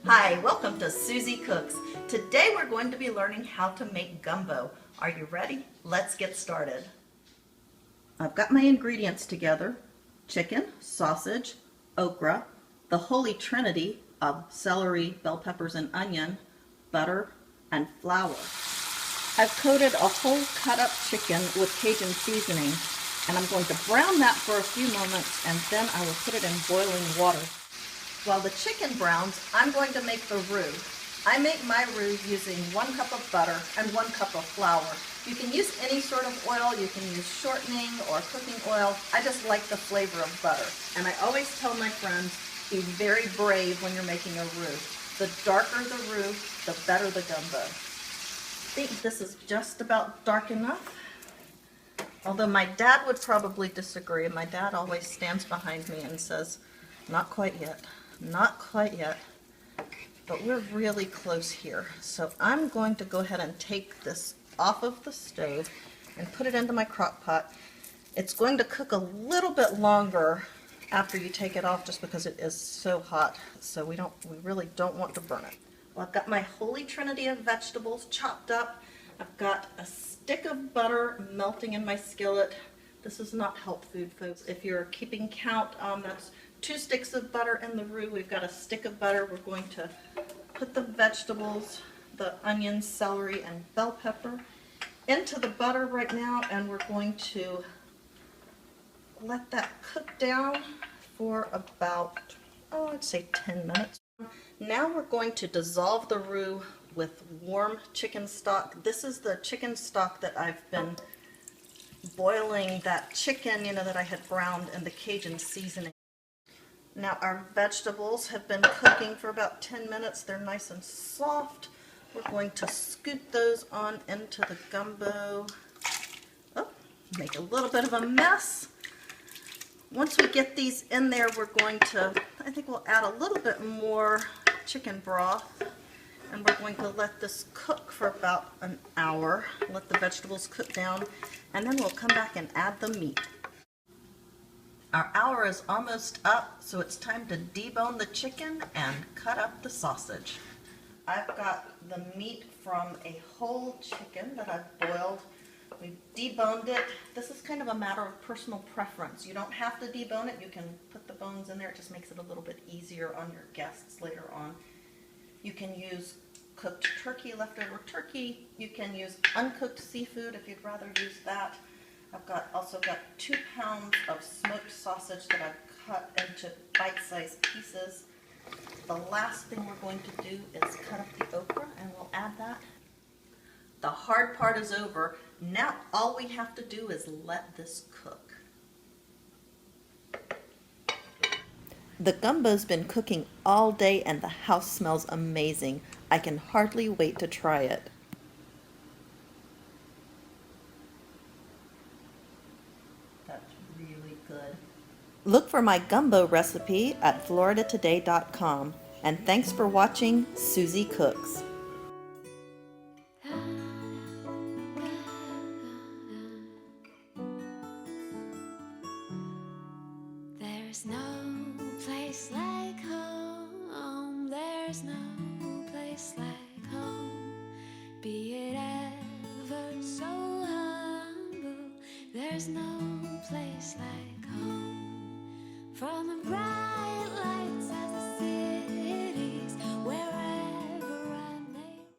Hi, welcome to Suzy Cooks. Today we're going to be learning how to make gumbo. Are you ready? Let's get started. I've got my ingredients together: chicken, sausage, okra, the holy trinity of celery, bell peppers, and onion, butter, and flour. I've coated a whole cut up chicken with Cajun seasoning, and I'm going to brown that for a few moments, and then I will put it in boiling water. While the chicken browns, I'm going to make the roux. I make my roux using 1 cup of butter and 1 cup of flour. You can use any sort of oil. You can use shortening or cooking oil. I just like the flavor of butter. And I always tell my friends, be very brave when you're making a roux. The darker the roux, the better the gumbo. I think this is just about dark enough. Although my dad would probably disagree. My dad always stands behind me and says, not quite yet. Not quite yet, but we're really close here. So I'm going to go ahead and take this off of the stove and put it into my crock pot. It's going to cook a little bit longer after you take it off just because it is so hot. So we really don't want to burn it. Well, I've got my holy trinity of vegetables chopped up. I've got a stick of butter melting in my skillet. This is not health food, folks. If you're keeping count, that's 2 sticks of butter in the roux. We've got a stick of butter. We're going to put the vegetables, the onions, celery, and bell pepper into the butter right now, and we're going to let that cook down for about, I'd say 10 minutes. Now we're going to dissolve the roux with warm chicken stock. This is the chicken stock that I've been boiling that chicken, that I had browned in the Cajun seasoning. Now our vegetables have been cooking for about 10 minutes. They're nice and soft. We're going to scoot those on into the gumbo. Oh, make a little bit of a mess. Once we get these in there, we're going to, I think we'll add a little bit more chicken broth. And we're going to let this cook for about an hour. Let the vegetables cook down. And then we'll come back and add the meat. Our hour is almost up, so it's time to debone the chicken and cut up the sausage. I've got the meat from a whole chicken that I've boiled. We've deboned it. This is kind of a matter of personal preference. You don't have to debone it. You can put the bones in there. It just makes it a little bit easier on your guests later on. You can use cooked turkey, leftover turkey. You can use uncooked seafood if you'd rather use that. I've also got 2 pounds of smoked sausage that I've cut into bite-sized pieces. The last thing we're going to do is cut up the okra, and we'll add that. The hard part is over. Now all we have to do is let this cook. The gumbo's been cooking all day and the house smells amazing. I can hardly wait to try it. That's really good. Look for my gumbo recipe at floridatoday.com. And thanks for watching Suzy Cooks. There's no place like home. There's no place like home. Be it ever so humble, there's no place like home. From the bright